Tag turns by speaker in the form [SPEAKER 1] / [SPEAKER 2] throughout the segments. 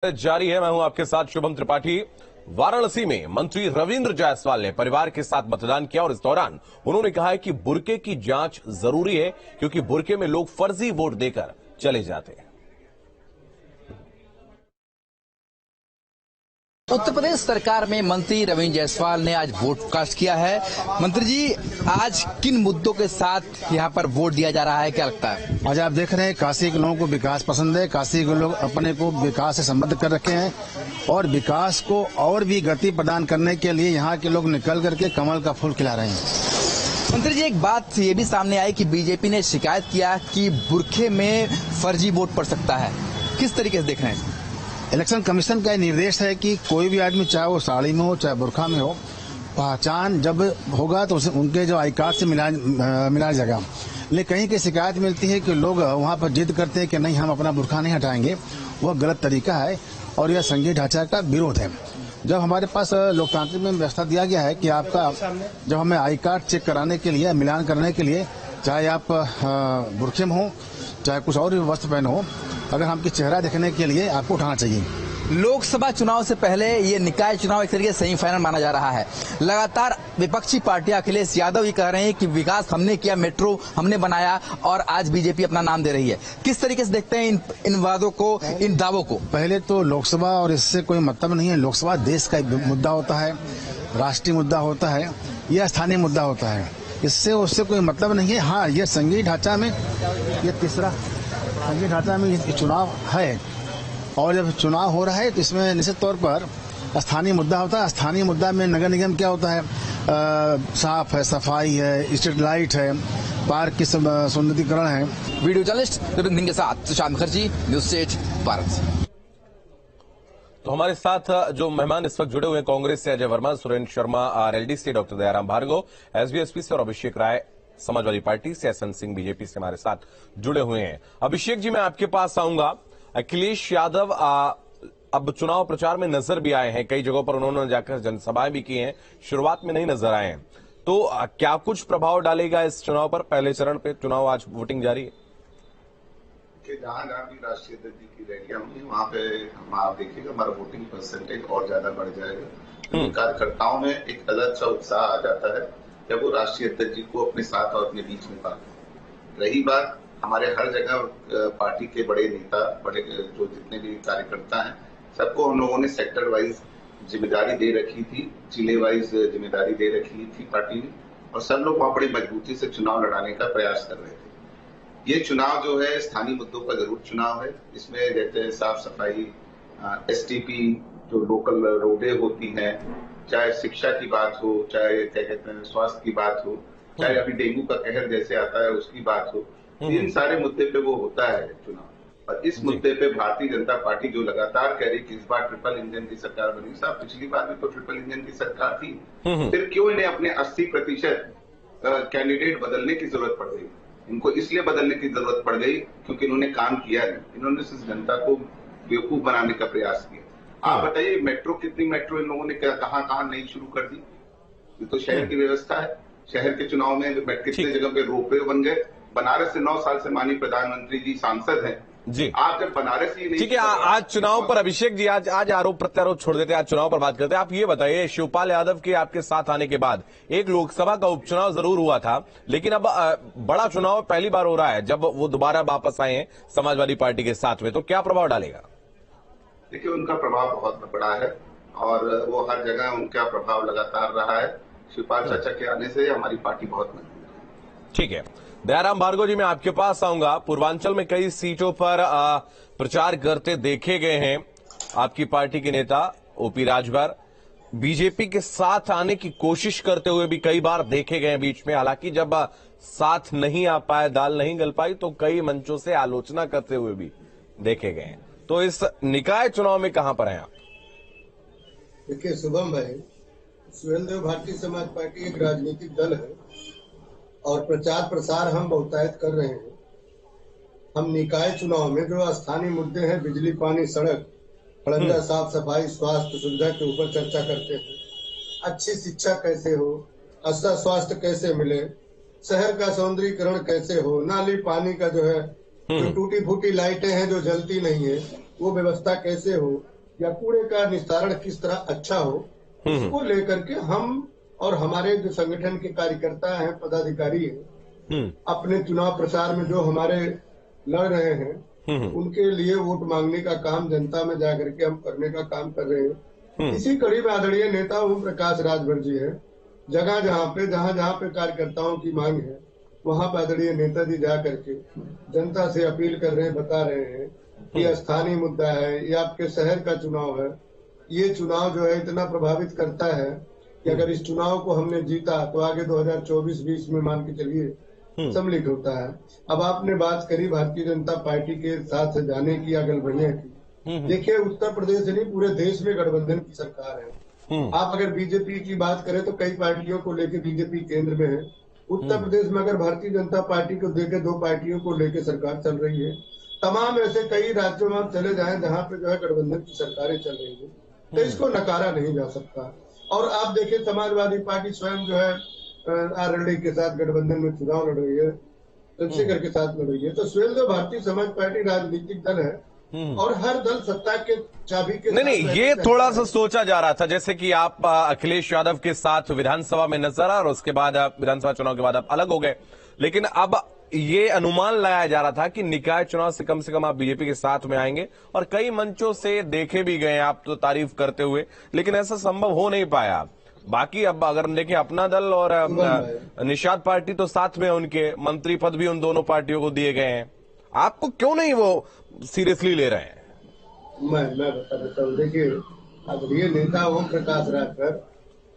[SPEAKER 1] जारी है। मैं हूं आपके साथ शुभम त्रिपाठी। वाराणसी में मंत्री रविंद्र जायसवाल ने परिवार के साथ मतदान किया और इस दौरान उन्होंने कहा है कि बुर्के की जांच जरूरी है क्योंकि बुर्के में लोग फर्जी वोट देकर चले जाते हैं।
[SPEAKER 2] उत्तर प्रदेश सरकार में मंत्री रविंद्र जायसवाल ने आज वोट कास्ट किया है। मंत्री जी, आज किन मुद्दों के साथ यहाँ पर वोट दिया जा रहा है, क्या लगता है?
[SPEAKER 3] आज आप देख रहे हैं काशी के लोगों को विकास पसंद है। काशी के लोग अपने को विकास से संबद्ध कर रखे हैं और विकास को और भी गति प्रदान करने के लिए यहाँ के लोग निकल करके कमल का फूल खिला रहे हैं।
[SPEAKER 2] मंत्री जी, एक बात ये भी सामने आई कि बीजेपी ने शिकायत किया कि बुरखे में फर्जी वोट पड़ सकता है, किस तरीके से देख रहे हैं?
[SPEAKER 3] इलेक्शन कमीशन का निर्देश है कि कोई भी आदमी चाहे वो साड़ी में हो चाहे बुरखा में हो, पहचान जब होगा तो उनके जो आई कार्ड से मिलाया जाएगा। लेकिन कहीं की शिकायत मिलती है कि लोग वहां पर जिद करते हैं कि नहीं, हम अपना बुरखा नहीं हटाएंगे। वह गलत तरीका है और यह संघीय ढांचा का विरोध है। जब हमारे पास लोकतांत्रिक में व्यवस्था दिया गया है कि आपका जब हमें आई कार्ड चेक कराने के लिए, मिलान करने के लिए, चाहे आप बुरखे में हो चाहे कुछ और भी वस्त्र पहने हो, अगर हमकी चेहरा देखने के लिए आपको उठाना चाहिए।
[SPEAKER 2] लोकसभा चुनाव से पहले ये निकाय चुनाव एक तरीके से सेमीफाइनल माना जा रहा है। लगातार विपक्षी पार्टियां अखिलेश यादव ये कह रहे हैं कि विकास हमने किया, मेट्रो हमने बनाया, और आज बीजेपी अपना नाम दे रही है। किस तरीके से देखते हैं इन वादों को, इन दावों को?
[SPEAKER 3] पहले तो लोकसभा और इससे कोई मतलब नहीं है। लोकसभा देश का मुद्दा होता है, राष्ट्रीय मुद्दा होता है, यह स्थानीय मुद्दा होता है। इससे उससे कोई मतलब नहीं है। हाँ, ये संघीय ढांचा में ये तीसरा संघीय ढांचा में ये चुनाव है और जब चुनाव हो रहा है तो इसमें निश्चित तौर पर स्थानीय मुद्दा होता है। स्थानीय मुद्दा में नगर निगम क्या होता है, साफ है, सफाई है, स्ट्रीट लाइट है, पार्क की सौंदर्यीकरण है।
[SPEAKER 2] वीडियो जर्नलिस्ट विपिन सिंह के साथ सुशांत मुखर्जी, न्यूज 8 भारत।
[SPEAKER 1] तो हमारे साथ जो मेहमान इस वक्त जुड़े हुए हैं, कांग्रेस से अजय वर्मा, सुरेंद्र शर्मा आरएलडी से, डॉक्टर दयाराम भार्गव एसबीएसपी से और अभिषेक राय समाजवादी पार्टी से, एसएन सिंह बीजेपी से हमारे साथ जुड़े हुए हैं। अभिषेक जी, मैं आपके पास आऊंगा। अखिलेश यादव अब चुनाव प्रचार में नजर भी आए हैं, कई जगहों पर उन्होंने जाकर जनसभाएं भी की हैं, शुरुआत में नहीं नजर आए हैं, तो क्या कुछ प्रभाव डालेगा इस चुनाव पर? पहले चरण पे चुनाव, आज वोटिंग जारी है।
[SPEAKER 4] जहां जहां भी राष्ट्रीय अध्यक्ष की रैलियां होंगी वहां पे आप देखिएगा हमारा वोटिंग परसेंटेज और ज्यादा बढ़ जाएगा। कार्यकर्ताओं में एक अलग सा उत्साह आ जाता है जब वो राष्ट्रीय अध्यक्ष जी को अपने साथ और अपने बीच में पाते हैं। रही बात, हमारे हर जगह पार्टी के बड़े नेता, बड़े जो जितने भी कार्यकर्ता हैं, सबको हम लोगों ने सेक्टर वाइज जिम्मेदारी दे रखी थी, जिले वाइज जिम्मेदारी दे रखी थी पार्टी ने, और सब लोग वहां बड़ी मजबूती से चुनाव लड़ाने का प्रयास कर रहे थे। ये चुनाव जो है स्थानीय मुद्दों का जरूर चुनाव है। इसमें जैसे साफ सफाई, एसटीपी, जो लोकल रोडें होती हैं, चाहे शिक्षा की बात हो, चाहे क्या कहते हैं स्वास्थ्य की बात हो, चाहे अभी डेंगू का कहर जैसे आता है उसकी बात हो, इन सारे मुद्दे पे वो होता है चुनाव। और इस मुद्दे पे भारतीय जनता पार्टी जो लगातार कह रही कि इस बार ट्रिपल इंजन की सरकार बनी, साहब पिछली बार भी तो ट्रिपल इंजन की सरकार थी, फिर क्यों इन्हें अपने 80% कैंडिडेट बदलने की जरूरत पड़ गई? इनको इसलिए बदलने की जरूरत पड़ गई क्योंकि इन्होंने काम किया नहीं, इन्होंने इस जनता को बेवकूफ बनाने का प्रयास किया। आप बताइए, मेट्रो कितनी मेट्रो इन लोगों ने कहां नहीं शुरू कर दी? ये तो शहर की व्यवस्था है। शहर के चुनाव में कितने जगह पे रोपवे बन गए। बनारस से 9 साल से माननीय प्रधानमंत्री जी सांसद हैं
[SPEAKER 1] जी।
[SPEAKER 4] आप जब बनारस ही नहीं,
[SPEAKER 1] ठीक है, आज चुनाव पर अभिषेक जी, आज आरोप प्रत्यारोप छोड़ देते हैं, आज चुनाव पर बात करते हैं। आप ये बताइए, शिवपाल यादव के आपके साथ आने के बाद एक लोकसभा का उपचुनाव जरूर हुआ था, लेकिन अब बड़ा चुनाव पहली बार हो रहा है जब वो दोबारा वापस आए हैं समाजवादी पार्टी के साथ में, तो क्या प्रभाव डालेगा?
[SPEAKER 4] देखिए, उनका प्रभाव बहुत बड़ा है और वो हर जगह उनका प्रभाव लगातार रहा है। शिवपाल चाचा के आने से हमारी पार्टी बहुत मजबूत है।
[SPEAKER 1] ठीक है, दयाराम भार्गव जी, मैं आपके पास आऊंगा। पूर्वांचल में कई सीटों पर प्रचार करते देखे गए हैं आपकी पार्टी के नेता ओपी राजभर, बीजेपी के साथ आने की कोशिश करते हुए भी कई बार देखे गए बीच में। हालांकि जब साथ नहीं आ पाए, दाल नहीं गल पाई, तो कई मंचों से आलोचना करते हुए भी देखे गए। तो इस निकाय चुनाव में कहां पर हैं आप?
[SPEAKER 5] देखिए शुभम भाई, सुरेंद्र भारतीय समाज पार्टी एक राजनीतिक दल है और प्रचार प्रसार हम बहुतायत कर रहे हैं। हम निकाय चुनाव में जो स्थानीय मुद्दे हैं, बिजली, पानी, सड़क, खड़ंजा, साफ सफाई, स्वास्थ्य सुविधा के ऊपर चर्चा करते हैं। अच्छी शिक्षा कैसे हो, अच्छा स्वास्थ्य कैसे मिले, शहर का सौंदर्यीकरण कैसे हो, नाली पानी का जो है जो टूटी फूटी लाइटें हैं जो जलती नहीं है वो व्यवस्था कैसे हो, या कूड़े का निस्तारण किस तरह अच्छा हो, इसको लेकर के हम और हमारे जो संगठन के कार्यकर्ता हैं, पदाधिकारी हैं, अपने चुनाव प्रचार में जो हमारे लड़ रहे हैं उनके लिए वोट मांगने का काम जनता में जाकर के हम करने का काम कर रहे हैं। इसी कड़ी में आदरणीय नेता ओम प्रकाश राजभर जी है, जगह जहाँ पे कार्यकर्ताओं की मांग है वहां पर आदरणीय नेताजी जा करके जनता से अपील कर रहे हैं, बता रहे हैं कि स्थानीय मुद्दा है, ये आपके शहर का चुनाव है, ये चुनाव जो है इतना प्रभावित करता है कि अगर इस चुनाव को हमने जीता तो आगे 2024-20 में मान के चलिए सम्मिलित होता है। अब आपने बात करी भारतीय जनता पार्टी के साथ जाने की या गठबंधन की, देखिए उत्तर प्रदेश नहीं पूरे देश में गठबंधन की सरकार है। आप अगर बीजेपी की बात करें तो कई पार्टियों को लेकर बीजेपी केंद्र में है, उत्तर प्रदेश में अगर भारतीय जनता पार्टी को देखे 2 पार्टियों को लेकर सरकार चल रही है। तमाम ऐसे कई राज्यों में आप चले जाएं जहां पे जो है गठबंधन की सरकारें चल रही है, तो इसको नकारा नहीं जा सकता। और आप देखिए समाजवादी पार्टी स्वयं जो है आरएलडी के साथ गठबंधन में चुनाव लड़ रही है, चंद्रशेखर के साथ लड़ रही है, तो स्वयं जो भारतीय समाज पार्टी राजनीतिक दल है और हर दल सत्ता के चाबी के
[SPEAKER 1] नहीं, ये थोड़ा सा सोचा जा रहा था, जैसे कि आप अखिलेश यादव के साथ विधानसभा में नजर और उसके बाद विधानसभा चुनाव के बाद आप अलग हो गए, लेकिन अब ये अनुमान लगाया जा रहा था कि निकाय चुनाव से कम आप बीजेपी के साथ में आएंगे, और कई मंचों से देखे भी गए आप तो तारीफ करते हुए, लेकिन ऐसा संभव हो नहीं पाया। बाकी अब अगर हम देखें अपना दल और निषाद पार्टी तो साथ में, उनके मंत्री पद भी उन दोनों पार्टियों को दिए गए हैं, आपको क्यों नहीं वो सीरियसली ले रहे हैं?
[SPEAKER 5] मैं बता देता हूँ, देखिए अब ये नेता ओम प्रकाश राजभर,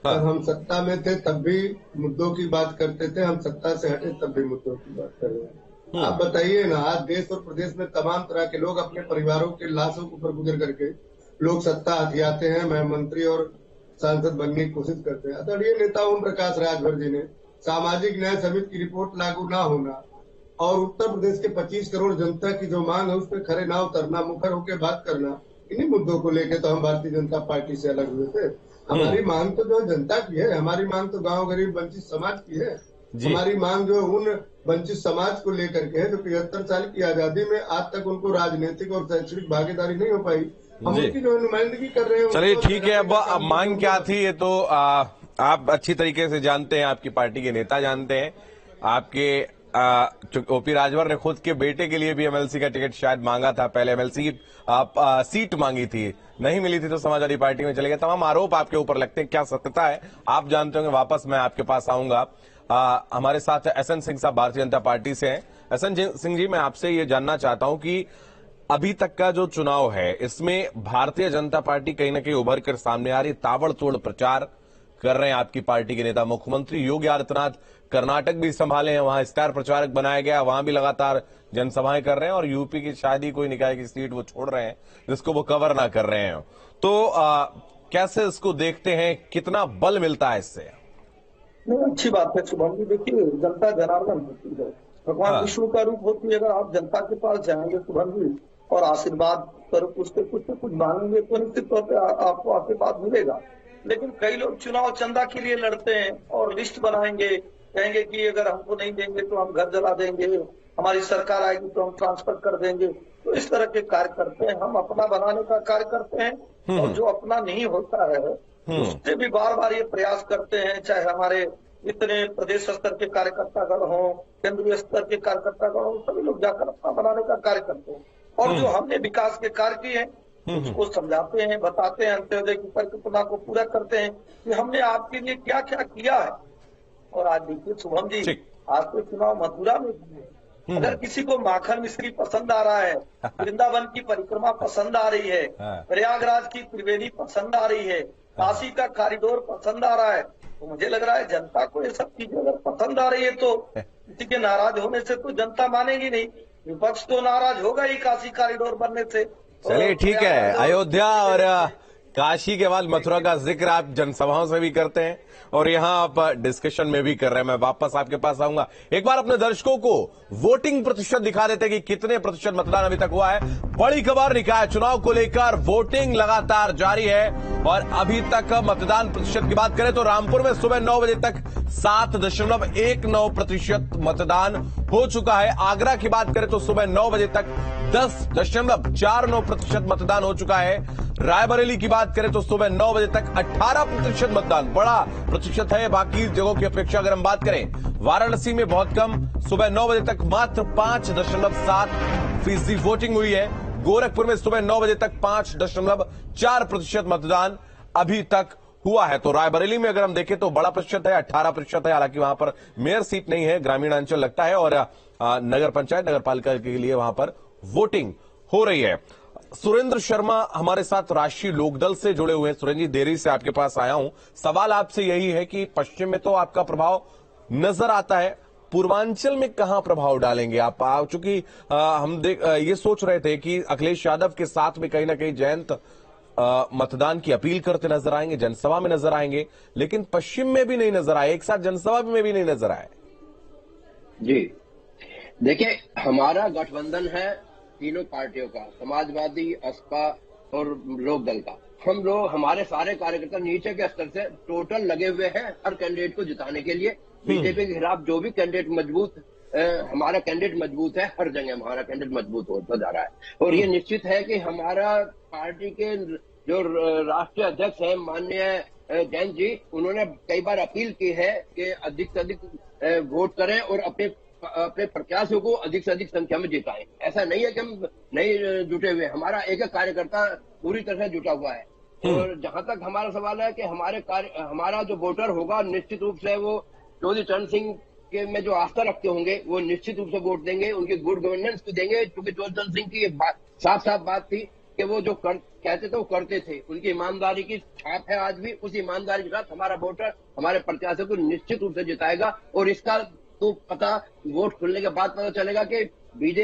[SPEAKER 5] जब हम सत्ता में थे तब भी मुद्दों की बात करते थे, हम सत्ता से हटे तब भी मुद्दों की बात कर रहे हैं। आप बताइए ना, आज देश और प्रदेश में तमाम तरह के लोग अपने परिवारों के लाशों के ऊपर गुजर करके लोग सत्ता हथियाते हैं, मैं मंत्री और सांसद बनने की कोशिश करते हैं। आदरणीय नेता ओम प्रकाश राजभर जी ने सामाजिक न्याय समिति की रिपोर्ट लागू न होना और उत्तर प्रदेश के 25 करोड़ जनता की जो मांग है उस पर खरे ना उतरना, मुखर होकर बात करना, इन्हीं मुद्दों को लेकर तो हम भारतीय जनता पार्टी से अलग हुए थे। हमारी मांग तो जो जनता की है, हमारी मांग तो गांव गरीब वंचित समाज की है। हमारी मांग जो उन वंचित समाज को लेकर के है जो 75 साल की आजादी में आज तक उनको राजनीतिक और शैक्षणिक भागीदारी नहीं हो पाई, हम उनकी जो नुमाइंदगी कर रहे हैं। चलिए
[SPEAKER 1] ठीक है, अब मांग क्या थी ये तो आप अच्छी तरीके से जानते हैं, आपकी पार्टी के नेता जानते हैं। आपके ओपी राजभर ने खुद के बेटे के लिए भी एमएलसी का टिकट शायद मांगा था, पहले एमएलसी सीट मांगी थी, नहीं मिली थी तो समाजवादी पार्टी में चले गए। तमाम आरोप आपके ऊपर लगते हैं, क्या सत्यता है आप जानते होंगे। वापस मैं आपके पास आऊंगा। हमारे साथ एसएन सिंह साहब भारतीय जनता पार्टी से हैं। एसएन सिंह जी, मैं आपसे ये जानना चाहता हूं कि अभी तक का जो चुनाव है इसमें भारतीय जनता पार्टी कहीं ना कहीं उभर कर सामने आ रही, ताबड़तोड़ प्रचार कर रहे हैं आपकी पार्टी के नेता। मुख्यमंत्री योगी आदित्यनाथ कर्नाटक भी संभाले हैं, वहां स्टार प्रचारक बनाया गया, वहां भी लगातार जनसभाएं कर रहे हैं, और यूपी की शादी कोई निकाय की सीट वो छोड़ रहे हैं जिसको वो कवर ना कर रहे हैं। तो कैसे इसको देखते हैं, कितना बल मिलता है इससे?
[SPEAKER 6] नहीं, अच्छी बात है शुभम जी। देखिए, जनता जनार्दन होती है, भगवान विष्णु का रूप होती है। अगर आप जनता के पास जाएंगे शुभम जी और आशीर्वाद स्वरूप उससे कुछ मांगेंगे तो निश्चित तौर पर आपको आशीर्वाद मिलेगा। लेकिन कई लोग चुनाव चंदा के लिए लड़ते हैं और लिस्ट बनाएंगे, कहेंगे कि अगर हमको नहीं देंगे तो हम घर जला देंगे, हमारी सरकार आएगी तो हम ट्रांसफर कर देंगे। तो इस तरह के कार्य करते हैं। हम अपना बनाने का कार्य करते हैं और जो अपना नहीं होता है उससे भी बार बार ये प्रयास करते हैं, चाहे हमारे इतने प्रदेश स्तर के कार्यकर्तागण हो, केंद्रीय स्तर के कार्यकर्तागण हो, सभी लोग जाकर अपना बनाने का कार्य करते हैं। और जो हमने विकास के कार्य किए हैं उसको समझाते हैं, बताते हैं, अंत्योदय की परिकल्पना को पूरा करते हैं कि हमने आपके लिए क्या क्या किया है। और आज देखिए शुभम जी, आज तो चुनाव मथुरा में हुए। अगर किसी को माखन मिश्री पसंद आ रहा है, वृंदावन की परिक्रमा पसंद आ रही है, प्रयागराज की त्रिवेणी पसंद आ रही है, काशी का कॉरिडोर पसंद आ रहा है, तो मुझे लग रहा है जनता को ये सब चीजें अगर पसंद आ रही है तो किसी के नाराज होने से तो जनता मानेगी नहीं। विपक्ष तो नाराज होगा ही काशी कॉरिडोर बनने से।
[SPEAKER 1] चलिए ठीक है, अयोध्या और काशी के बाद मथुरा का जिक्र आप जनसभाओं से भी करते हैं और यहां आप डिस्कशन में भी कर रहे हैं। मैं वापस आपके पास आऊंगा। एक बार अपने दर्शकों को वोटिंग प्रतिशत दिखा देते कि कितने प्रतिशत मतदान अभी तक हुआ है। बड़ी खबर, निकाय चुनाव को लेकर वोटिंग लगातार जारी है और अभी तक मतदान प्रतिशत की बात करें तो रामपुर में सुबह 9 बजे तक 7.19% मतदान हो चुका है। आगरा की बात करें तो सुबह 9 बजे तक 10.49% मतदान हो चुका है। रायबरेली की बात करें तो सुबह 9 बजे तक 18% मतदान, बड़ा प्रतिशत है बाकी जगहों की अपेक्षा। अगर हम बात करें वाराणसी में बहुत कम, सुबह 9 बजे तक मात्र 5.7% वोटिंग हुई है। गोरखपुर में सुबह 9 बजे तक 5.4% मतदान अभी तक हुआ है। तो रायबरेली में अगर हम देखें तो बड़ा प्रतिशत है, 18% है। हालांकि वहां पर मेयर सीट नहीं है, ग्रामीण अंचल लगता है और नगर पंचायत नगर पालिका के लिए वहां पर वोटिंग हो रही है। सुरेंद्र शर्मा हमारे साथ राष्ट्रीय लोकदल से जुड़े हुए हैं। सुरेंद्र जी, देरी से आपके पास आया हूं। सवाल आपसे यही है कि पश्चिम में तो आपका प्रभाव नजर आता है, पूर्वांचल में कहां प्रभाव डालेंगे आप? चूंकि हम ये सोच रहे थे कि अखिलेश यादव के साथ में कहीं ना कहीं जयंत मतदान की अपील करते नजर आएंगे, जनसभा में नजर आएंगे, लेकिन पश्चिम में भी नहीं नजर आए, एक साथ जनसभा में भी नहीं नजर आए।
[SPEAKER 7] जी देखिए, हमारा गठबंधन है तीनों पार्टियों का, समाजवादी, असपा और लोकदल का। हम लोग, हमारे सारे कार्यकर्ता नीचे के स्तर से टोटल लगे हुए हैं हर कैंडिडेट को जिताने के लिए। बीजेपी के खिलाफ जो भी कैंडिडेट मजबूत, हमारा कैंडिडेट मजबूत है, हर जगह हमारा कैंडिडेट मजबूत होता जा रहा है। और ये निश्चित है कि हमारा पार्टी के जो राष्ट्रीय अध्यक्ष हैं माननीय जयंत जी, उन्होंने कई बार अपील की है कि अधिक से अधिक वोट करें और अपने प्रत्याशियों को अधिक से अधिक संख्या में जिताएं। ऐसा नहीं है कि हम नहीं जुटे हुए, हमारा एक एक कार्यकर्ता पूरी तरह से जुटा हुआ है। और जहां तक हमारा सवाल है कि हमारा जो वोटर होगा निश्चित रूप से वो चौधरी चरण सिंह के में जो आस्था रखते होंगे वो निश्चित रूप से वोट देंगे, उनकी गुड गवर्नेंस को देंगे। क्योंकि चौधरी चरण सिंह की साफ साफ बात थी कि वो जो कहते थे वो करते थे, उनकी ईमानदारी की छाप है आज भी। उस ईमानदारी के साथ हमारा वोटर हमारे प्रत्याशी को निश्चित रूप से जिताएगा। और इसका तो पता वोट खुलने के बाद पता चलेगा कि बीजेपी